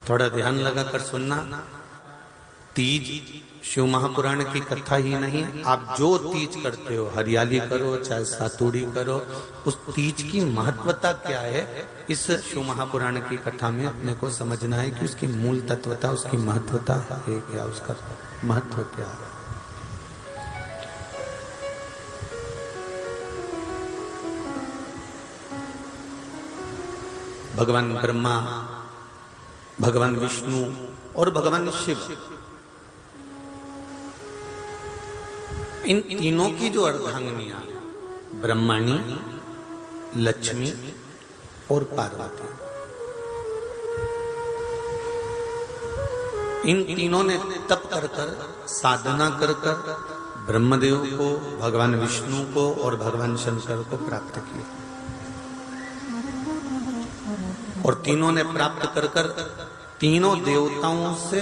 थोड़ा ध्यान लगा कर सुनना। तीज शिव महापुराण की कथा ही नहीं, आप जो तीज करते हो, हरियाली करो चाहे सातुड़ी करो, उस तीज की महत्वता क्या है, इस शिव महापुराण की कथा में अपने को समझना है कि उसकी मूल तत्वता, उसकी महत्वता है क्या, उसका महत्व क्या है। भगवान ब्रह्मा, भगवान विष्णु और भगवान शिव, इन तीनों की जो अर्धांगिनियां, ब्रह्माणी, लक्ष्मी और पार्वती, इन तीनों ने तप कर कर, साधना कर कर ब्रह्मदेव को, भगवान विष्णु को और भगवान शंकर को प्राप्त किया। और तीनों ने प्राप्त कर कर तीनों देवताओं से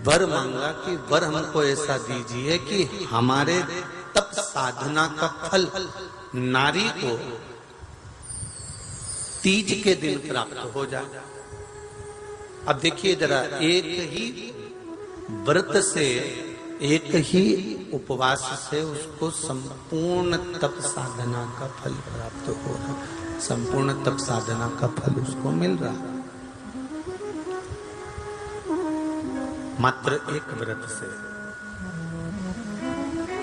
वर मांगा कि वर हमको ऐसा दीजिए कि हमारे तप साधना का फल नारी को तीज के दिन प्राप्त हो जाए। अब देखिए जरा, एक ही व्रत से, एक ही उपवास से उसको संपूर्ण तप साधना का फल प्राप्त हो रहा, संपूर्ण तप साधना का फल उसको मिल रहा, मात्र एक व्रत से।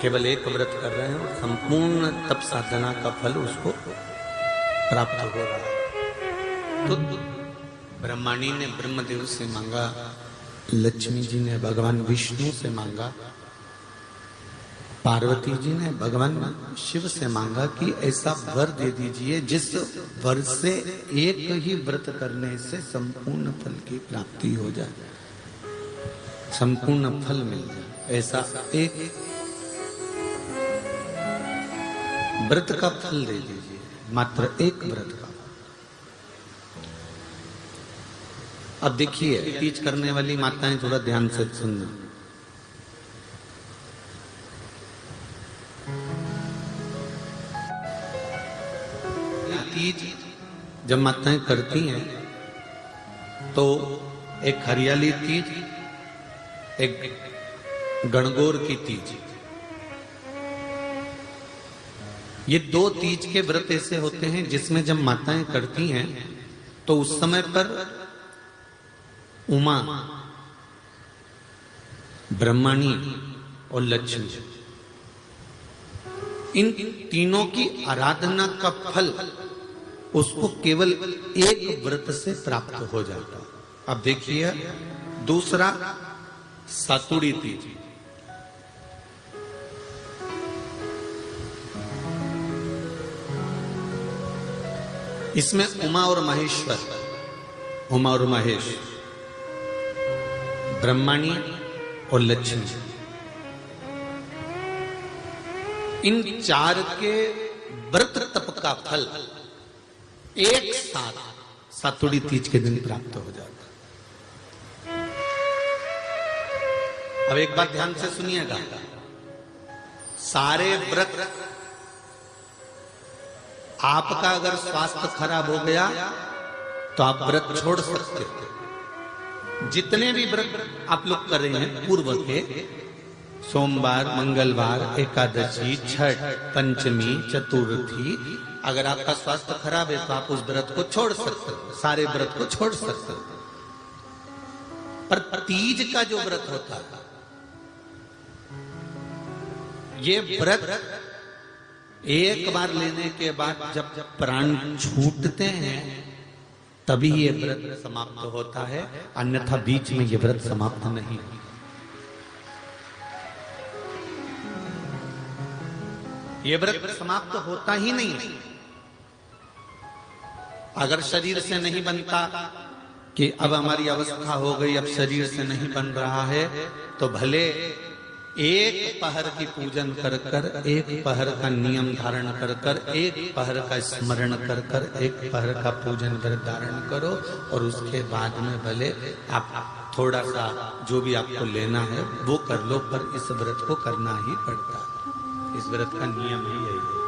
केवल एक व्रत कर रहे हैं, संपूर्ण तप साधना का फल उसको प्राप्त हो रहा है। तो ब्रह्माणी ने ब्रह्मदेव से मांगा, लक्ष्मी जी ने भगवान विष्णु से मांगा, पार्वती जी ने भगवान शिव से मांगा कि ऐसा वर दे दीजिए जिस वर से एक ही व्रत करने से संपूर्ण फल की प्राप्ति हो जाए, संपूर्ण फल मिल जाए। ऐसा एक व्रत का फल दे दीजिए, मात्र एक व्रत का। अब देखिए, तीज करने वाली माताएं थोड़ा ध्यान से सुनना। तीज जब माताएं करती हैं तो एक हरियाली तीज, एक गणगौर की तीज, ये दो तीज के व्रत ऐसे होते हैं जिसमें जब माताएं करती हैं तो उस समय पर उमा, ब्रह्माणी और लक्ष्मी, इन तीनों की आराधना का फल उसको केवल एक व्रत से प्राप्त हो जाता। अब देखिए दूसरा, सातुड़ी तीज। इसमें उमा और महेश्वर, उमा और महेश, ब्रह्माणी और लक्ष्मी, इन चार के व्रत तप का फल एक साथ सातुड़ी तीज के दिन प्राप्त हो जाता। अब एक बात ध्यान से सुनिएगा, सारे व्रत, आपका अगर स्वास्थ्य खराब हो गया तो आप व्रत छोड़ सकते हो। जितने भी व्रत आप लोग कर रहे हैं पूर्व के, सोमवार, मंगलवार, एकादशी, छठ, पंचमी, चतुर्थी, अगर आपका स्वास्थ्य खराब है तो आप उस व्रत को छोड़ सकते हो, सारे व्रत को छोड़ सकते हो। पर तीज का जो व्रत होता है, ये व्रत एक बार लेने के बाद जब प्राण छूटते हैं तभी ये व्रत समाप्त होता है, अन्यथा बीच में ये व्रत समाप्त नहीं। ये व्रत समाप्त होता ही नहीं। अगर शरीर से नहीं बनता कि अब हमारी अवस्था हो गई, अब शरीर से नहीं बन रहा है, तो भले एक पहर की पूजन कर कर, एक पहर का नियम धारण कर कर, एक पहर का स्मरण कर कर, एक पहर का पूजन व्रत धारण करो, और उसके बाद में भले आप थोड़ा सा जो भी आपको लेना है वो कर लो, पर इस व्रत को करना ही पड़ता है। इस व्रत का नियम ही यही है।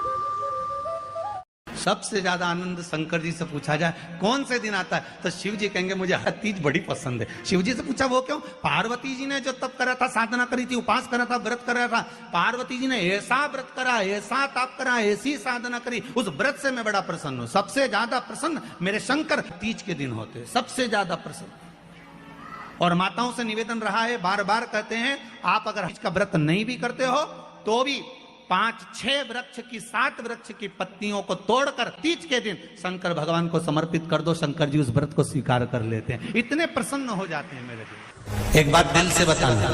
सबसे ज्यादा आनंद शंकर जी से पूछा जाए कौन से दिन आता है, तो शिव जी कहेंगे मुझे हर तीज बड़ी पसंद है। शिव जी से पूछा वो क्यों? पार्वती जी ने जो तप करा था, साधना करी थी, उपास करा था, व्रत करा था, पार्वती जी ने ऐसा व्रत करा, ऐसा तप करा, ऐसी साधना करी, उस व्रत से मैं बड़ा प्रसन्न हूं। सबसे ज्यादा प्रसन्न मेरे शंकर तीज के दिन होते, सबसे ज्यादा प्रसन्न। और माताओं से निवेदन रहा है, बार बार कहते हैं, आप अगर तीज का व्रत नहीं भी करते हो तो भी 5-6 वृक्ष की 7 वृक्ष की पत्तियों को तोड़कर तीज के दिन शंकर भगवान को समर्पित कर दो, शंकर जी उस व्रत को स्वीकार कर लेते हैं, इतने प्रसन्न हो जाते हैं मेरे दिल। एक बात दिल से बताना,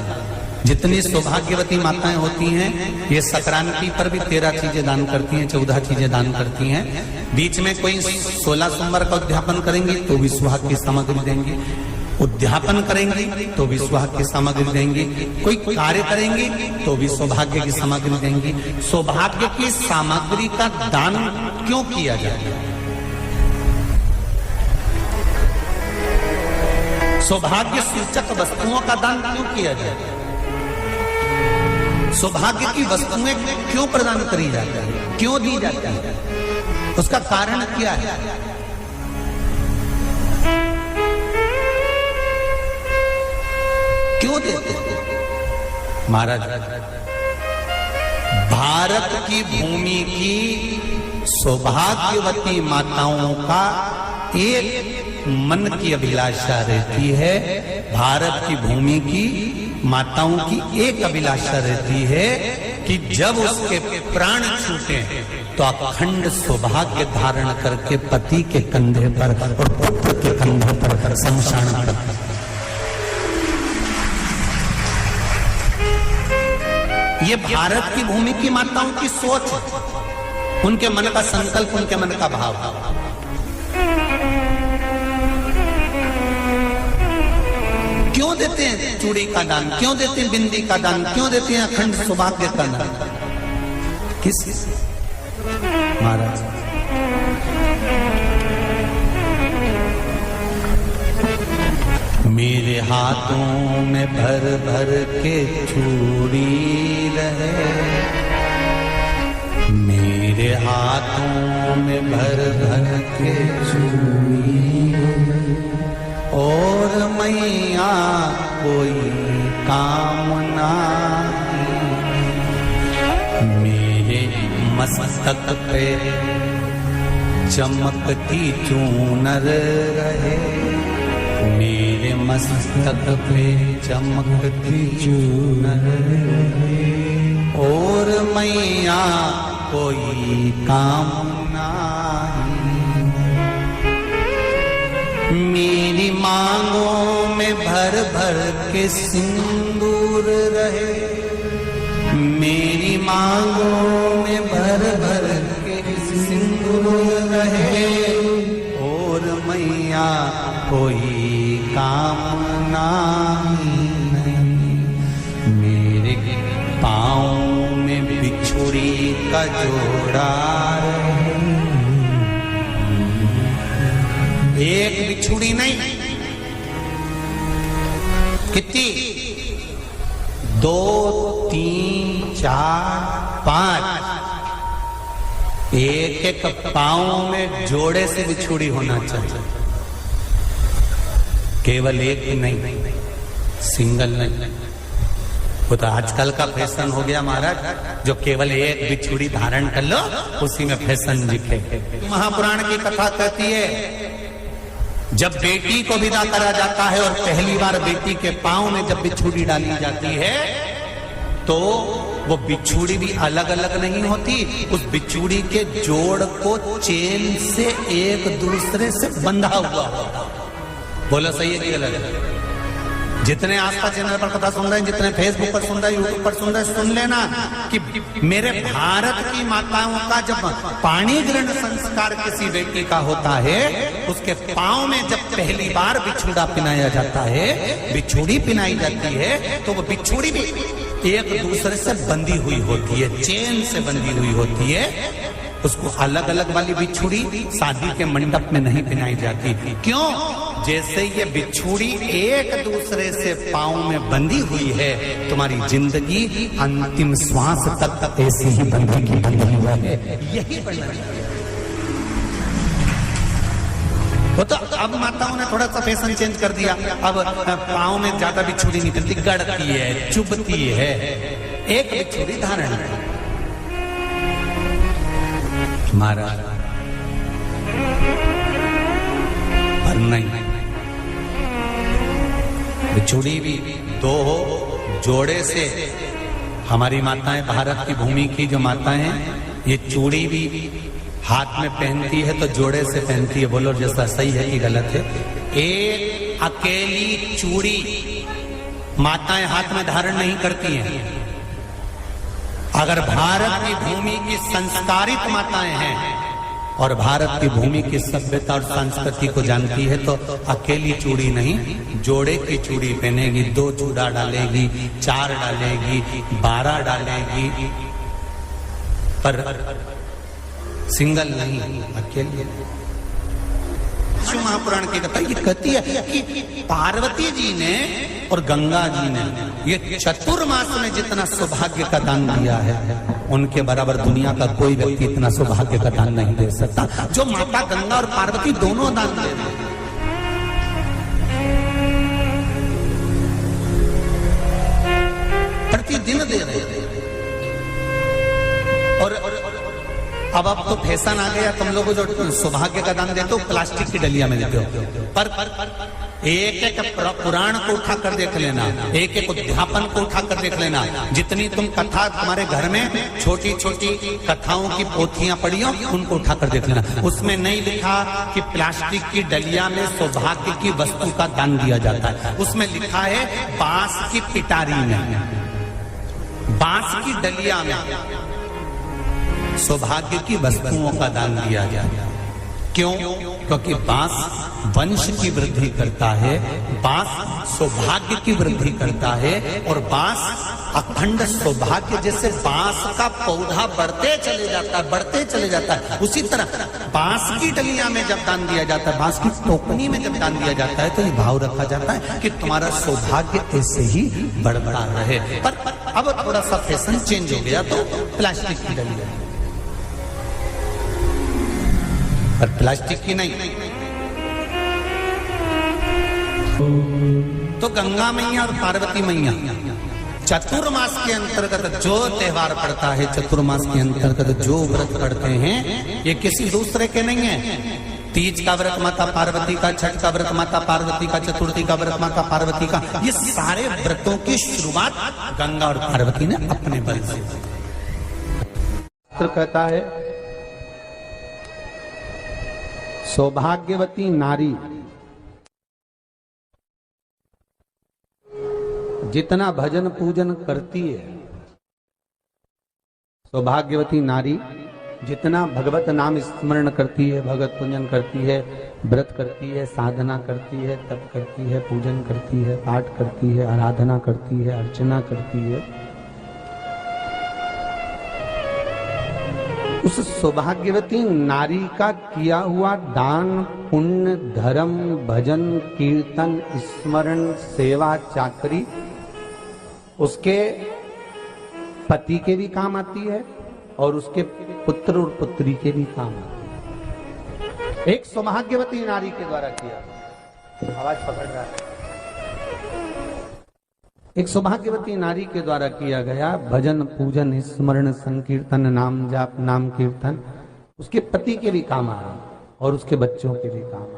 जितनी सौभाग्यवती माताएं होती हैं ये संक्रांति पर भी 13 चीजें दान करती हैं, 14 चीजें दान करती हैं। बीच में कोई 16 सोमवार का उद्यापन करेंगी तो भी सुहाग की सामग्री देंगी, उद्यापन करेंगी तो भी सुहाग की सामग्री देंगी, कोई कार्य करेंगी तो भी सौभाग्य की सामग्री देंगी। सौभाग्य की सामग्री का दान क्यों किया जाए? सौभाग्य सूचक वस्तुओं का दान क्यों किया जाए? सौभाग्य की वस्तुएं क्यों प्रदान करी जाती है, क्यों दी जाती है? उसका कारण क्या है? क्यों देते हैं? महाराज, भारत की भूमि की सौभाग्यवती माताओं का एक मन की अभिलाषा रहती है, भारत की भूमि की माताओं की एक अभिलाषा रहती है कि जब उसके प्राण छूटे तो अखंड सौभाग्य धारण करके पति के कंधे पर और पुत्र के कंधे पर शमशान करते। ये भारत की भूमि की माताओं की सोच है, उनके मन का संकल्प, उनके मन का भाव। क्यों देते हैं चूड़ी का दान, क्यों देते हैं बिंदी का दान, क्यों देते हैं अखंड सौभाग्य का दान? किस महाराज? मेरे हाथों में भर भर के चूड़ी रहे, मेरे हाथों में भर भर के चूड़ी, और मैया कोई कामना मेरे मस्तक पे चमकती चूनर रहे, मेरे मस्तक पे चमकती चूनर रहे, और मैया कोई कामना मेरी मांगों में भर भर के सिंदूर रहे, मेरी मांगों में भर भर के सिंदूर रहे, और मैया कोई कामना नहीं, मेरे पाँव में बिछुड़ी का जोड़ा रहे, एक बिछुड़ी नहीं, कितनी? 2, 3, 4, 5, एक एक पाँव में जोड़े से बिछुड़ी होना चाहिए, केवल एक नहीं, सिंगल नहीं। वो तो आजकल का फैशन हो गया महाराज, जो केवल एक बिछुड़ी धारण कर लो उसी में फैशन दिखे। महापुराण की कथा कहती है, जब बेटी को विदा करा जाता है और पहली बार बेटी के पांव में जब बिछुड़ी डाली जाती है तो वो बिछुड़ी भी अलग अलग नहीं होती, उस बिछुड़ी के जोड़ को चेन से एक दूसरे से बंधा हुआ होता। बोलो सही है कि गलत है? जितने आस्था चैनल पर कथा सुन रहे हैं, जितने फेसबुक पर सुन रहे हैं, यूट्यूब पर सुन रहे हैं, सुन लेना कि मेरे भारत की माताओं का जब पाणी ग्रहण संस्कार किसी बेटी का होता है, उसके पांव में जब पहली बार बिछुड़ा पिनाया जाता है, बिछुड़ी पिनाई जाती है, तो वो बिछुड़ी भी एक दूसरे से बंधी हुई होती है, चेन से बंधी हुई होती है। उसको अलग अलग वाली बिछुड़ी शादी के मंडप में नहीं पिनाई जाती। क्यों? जैसे ये बिछुड़ी एक दूसरे से पांव में बंधी हुई है, तुम्हारी जिंदगी अंतिम श्वास तक ऐसी ही बंधी है। यही बनना चाहिए। वो तो अब माताओं ने थोड़ा सा फैशन चेंज कर दिया, अब पाँव में ज्यादा बिछुड़ी नहीं करती, गड़ती है, चुभती है, एक बिछुड़ी धारण है। महाराज पर नहीं, बिछुड़ी भी दो हो, जोड़े से। हमारी माताएं, भारत की भूमि की जो माताएं हैं, ये चूड़ी भी हाथ में पहनती है तो जोड़े से पहनती है। बोलो जैसा सही है कि गलत है? एक अकेली चूड़ी माताएं हाथ में धारण नहीं करती हैं। अगर भारत की भूमि की संस्कारित माताएं हैं और भारत की भूमि की सभ्यता और संस्कृति को जानती है तो अकेली चूड़ी नहीं, जोड़े की चूड़ी पहनेगी, 2 चूड़ा डालेगी, 4 डालेगी, 12 डालेगी, पर सिंगल नहीं, अकेले। शिव महापुराण की कथा ये कहती है कि पार्वती जी ने और गंगा जी ने ये चतुर्मास में जितना सौभाग्य का दान दिया है, उनके बराबर दुनिया का कोई व्यक्ति इतना सौभाग्य का दान नहीं दे सकता जो माता गंगा और पार्वती दोनों दान दे रहे हैं। प्रतिदिन दे रहे हैं। और अब तो फैशन आ गया, तुम लोग जो सौभाग्य का दान देते हो प्लास्टिक की डलिया में देते हो, पर एक एक पुराण को उठा कर देख लेना, एक एक उद्यापन को उठा कर देख लेना। जितनी तुम कथा तुम्हारे घर में छोटी छोटी कथाओं की पोथियां पड़ी हो, उनको उठा कर देख लेना। उसमें नहीं लिखा कि प्लास्टिक की डलिया में सौभाग्य की वस्तु का दान दिया जाता है। उसमें लिखा है बांस की पिटारी में, बांस की डलिया में सौभाग्य की वस्तुओं का दान दिया जाए। क्यों? क्योंकि बांस वंश की वृद्धि करता है, बांस सौभाग्य की वृद्धि करता है, और बांस अखंड सौभाग्य। जैसे बांस का पौधा बढ़ते चले जाता है, बढ़ते चले जाता है, उसी तरह बांस की डलिया में जब दान दिया जाता है, बांस की टोकनी में जब दान दिया जाता है, तो ये भाव रखा जाता है कि तुम्हारा सौभाग्य ऐसे ही बढ़ता रहे। पर अब थोड़ा सा फैशन चेंज हो गया तो प्लास्टिक की डलिया, पर प्लास्टिक की नहीं। तो गंगा मैया और पार्वती मैया चतुर्मास के अंतर्गत जो त्योहार पड़ता है, चतुर्मास के अंतर्गत जो व्रत पड़ते हैं, ये किसी दूसरे के नहीं है। तीज का व्रत माता पार्वती का, छठ का व्रत माता पार्वती का, चतुर्थी का व्रत माता पार्वती का, ये सारे व्रतों की शुरुआत गंगा और पार्वती ने अपने बल से। कहता है सौभाग्यवती नारी जितना भजन पूजन करती है, सौभाग्यवती नारी जितना भगवत नाम स्मरण करती है, भगवत पूजन करती है, व्रत करती है, साधना करती है, तप करती है, पूजन करती है, पाठ करती है, आराधना करती है, अर्चना करती है, उस सौभाग्यवती नारी का किया हुआ दान, पुण्य, धर्म, भजन, कीर्तन, स्मरण, सेवा, चाकरी उसके पति के भी काम आती है और उसके पुत्र और पुत्री के भी काम आती है। एक सौभाग्यवती नारी के द्वारा किया, आवाज पकड़ रहा है, एक सौभाग्यवती नारी के द्वारा किया गया भजन, पूजन, स्मरण, संकीर्तन, नाम जाप, नाम कीर्तन उसके पति के भी काम आ रहा और उसके बच्चों के भी काम आ रहा।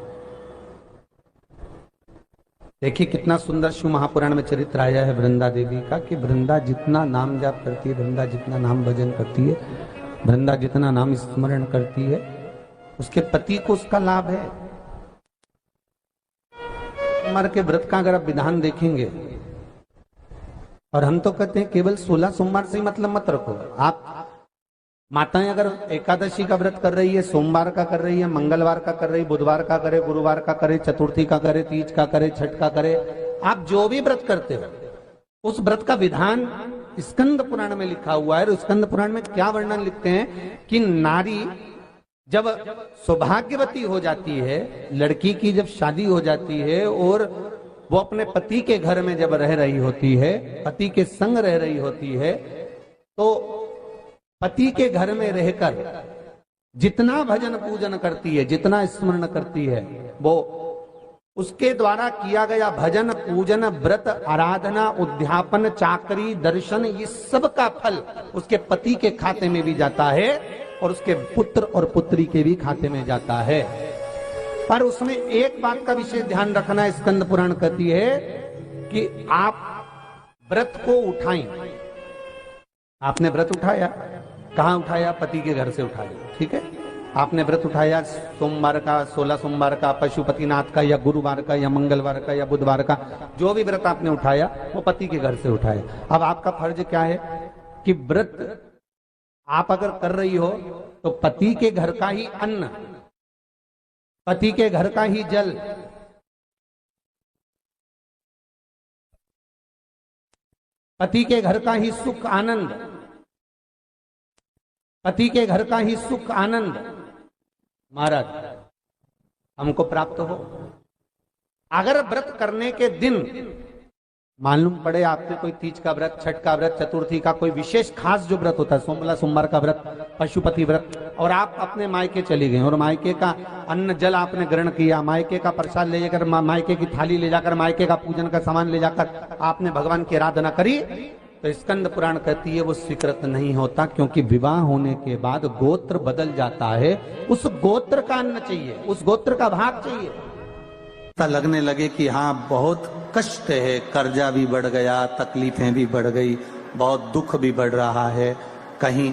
देखिए कितना सुंदर शिव महापुराण में चरित्र आया है वृंदा देवी का, कि वृंदा जितना नाम जाप करती है, वृंदा जितना नाम भजन करती है, वृंदा जितना नाम स्मरण करती है, उसके पति को उसका लाभ है। मर के व्रत का अगर आप विधान देखेंगे, और हम तो कहते हैं केवल 16 सोमवार से ही मतलब मत रखो। आप माताएं अगर एकादशी का व्रत कर रही है, सोमवार का कर रही है, मंगलवार का कर रही है, बुधवार का करे, गुरुवार का करे, चतुर्थी का करे, तीज का करे, छठ का करे, आप जो भी व्रत करते हो उस व्रत का विधान स्कंद पुराण में लिखा हुआ है। और स्कंद पुराण में क्या वर्णन लिखते हैं कि नारी जब सौभाग्यवती हो जाती है, लड़की की जब शादी हो जाती है और वो अपने पति के घर में जब रह रही होती है, पति के संग रह रही होती है, तो पति के घर में रहकर जितना भजन पूजन करती है, जितना स्मरण करती है, वो उसके द्वारा किया गया भजन पूजन व्रत आराधना उद्यापन चाकरी दर्शन, ये सब का फल उसके पति के खाते में भी जाता है और उसके पुत्र और पुत्री के भी खाते में जाता है। पर उसमें एक बात का विशेष ध्यान रखना, स्कंद पुराण कहती है कि आप व्रत को उठाएं। आपने व्रत उठाया, कहां उठाया? पति के घर से उठाया, ठीक है। आपने व्रत उठाया सोमवार का, 16 सोमवार का, पशुपतिनाथ का, या गुरुवार का, या मंगलवार का, या बुधवार का, जो भी व्रत आपने उठाया वो पति के घर से उठाया। अब आपका फर्ज क्या है कि व्रत आप अगर कर रही हो तो पति के घर का ही अन्न, पति के घर का ही जल, पति के घर का ही सुख आनंद, पति के घर का ही सुख आनंद महाराज हमको प्राप्त हो। अगर व्रत करने के दिन मालूम पड़े आपसे कोई तीज का व्रत, छठ का व्रत, चतुर्थी का कोई विशेष खास जो व्रत होता है, सोमवार का व्रत, पशुपति व्रत, और आप अपने मायके चली गए और मायके का अन्न जल आपने ग्रहण किया, मायके का प्रसाद ले जाकर, मायके की थाली ले जाकर, मायके का पूजन का सामान ले जाकर आपने भगवान की आराधना करी, तो स्कंद पुराण कहती है वो स्वीकृत नहीं होता, क्योंकि विवाह होने के बाद गोत्र बदल जाता है। उस गोत्र का अन्न चाहिए, उस गोत्र का भाग चाहिए। लगने लगे कि हाँ बहुत कष्ट है, कर्जा भी बढ़ गया, तकलीफें भी बढ़ गई, बहुत दुख भी बढ़ रहा है, कहीं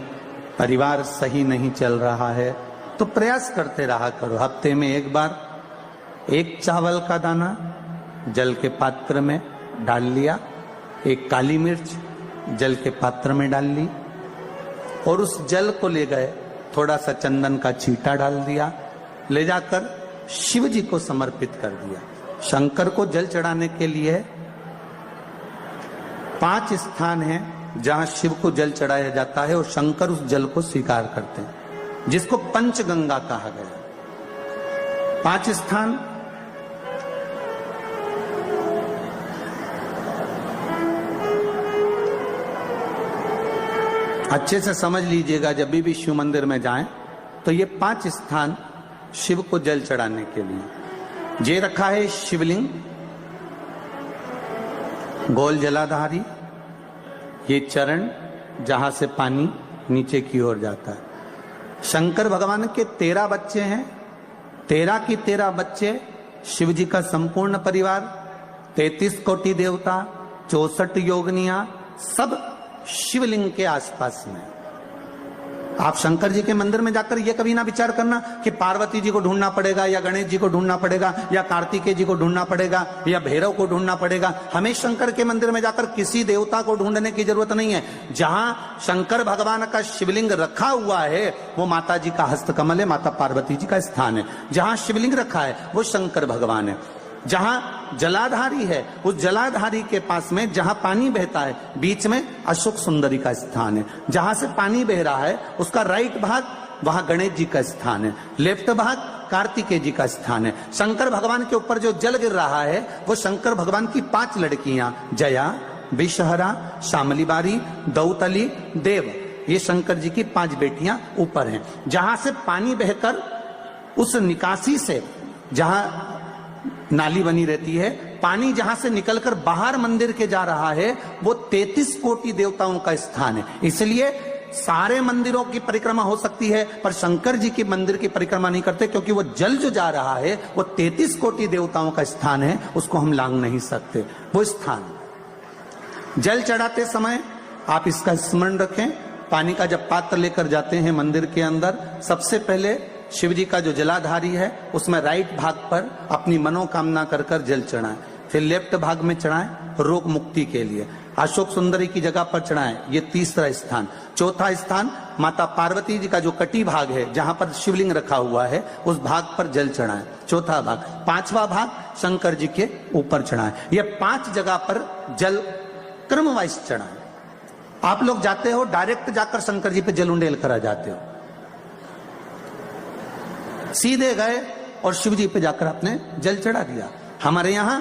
परिवार सही नहीं चल रहा है, तो प्रयास करते रहा करो। हफ्ते में एक बार एक चावल का दाना जल के पात्र में डाल लिया, एक काली मिर्च जल के पात्र में डाल ली, और उस जल को ले गए, थोड़ा सा चंदन का छींटा डाल दिया, ले जाकर शिव जी को समर्पित कर दिया। शंकर को जल चढ़ाने के लिए 5 स्थान हैं जहां शिव को जल चढ़ाया जाता है और शंकर उस जल को स्वीकार करते हैं, जिसको पंचगंगा कहा गया। 5 स्थान अच्छे से समझ लीजिएगा, जब भी शिव मंदिर में जाएं तो ये 5 स्थान शिव को जल चढ़ाने के लिए जे रखा है। शिवलिंग, गोल जलाधारी, ये चरण जहां से पानी नीचे की ओर जाता है। शंकर भगवान के 13 बच्चे हैं, 13 की 13 बच्चे, शिव जी का संपूर्ण परिवार, 33 कोटि देवता, 64 योगनियां, सब शिवलिंग के आसपास में। आप शंकर जी के मंदिर में जाकर ये कभी ना विचार करना कि पार्वती जी को ढूंढना पड़ेगा, या गणेश जी को ढूंढना पड़ेगा, या कार्तिकेय जी को ढूंढना पड़ेगा, या भैरव को ढूंढना पड़ेगा। हमें शंकर के मंदिर में जाकर किसी देवता को ढूंढने की जरूरत नहीं है। जहां शंकर भगवान का शिवलिंग रखा हुआ है वो माता जी का हस्तकमल है, माता पार्वती जी का स्थान है। जहां शिवलिंग रखा है वो शंकर भगवान है। जहां जलाधारी है उस जलाधारी के पास में जहां पानी बहता है बीच में अशोक सुंदरी का स्थान है। जहां से पानी बह रहा है उसका राइट भाग, वहां गणेश जी का स्थान है, लेफ्ट भाग कार्तिकेय जी का स्थान है। शंकर भगवान के ऊपर जो जल गिर रहा है वो शंकर भगवान की 5 लड़कियां, जया, विषहरा, शामली बारी, दौतली, देव, ये शंकर जी की 5 बेटियां ऊपर हैं। जहां से पानी बहकर उस निकासी से, जहां नाली बनी रहती है, पानी जहां से निकलकर बाहर मंदिर के जा रहा है वो 33 कोटि देवताओं का स्थान है। इसलिए सारे मंदिरों की परिक्रमा हो सकती है पर शंकर जी के मंदिर की परिक्रमा नहीं करते, क्योंकि वो जल जो जा रहा है वो 33 कोटि देवताओं का स्थान है, उसको हम लांघ नहीं सकते। वो स्थान जल चढ़ाते समय आप इसका स्मरण रखें। पानी का जब पात्र लेकर जाते हैं मंदिर के अंदर, सबसे पहले शिव जी का जो जलाधारी है उसमें राइट भाग पर अपनी मनोकामना कर कर जल चढ़ाएं, फिर लेफ्ट भाग में चढ़ाएं रोग मुक्ति के लिए, अशोक सुंदरी की जगह पर चढ़ाएं, ये 3रा स्थान। 4था स्थान माता पार्वती जी का जो कटी भाग है जहां पर शिवलिंग रखा हुआ है उस भाग पर जल चढ़ाएं, 4था भाग। 5वां भाग शंकर जी के ऊपर चढ़ाएं। ये 5 जगह पर जल क्रमवाइज चढ़ाएं। आप लोग जाते हो डायरेक्ट जाकर शंकर जी पे जल उंडेल करा जाते हो, सीधे गए और शिव जी पे जाकर आपने जल चढ़ा दिया। हमारे यहां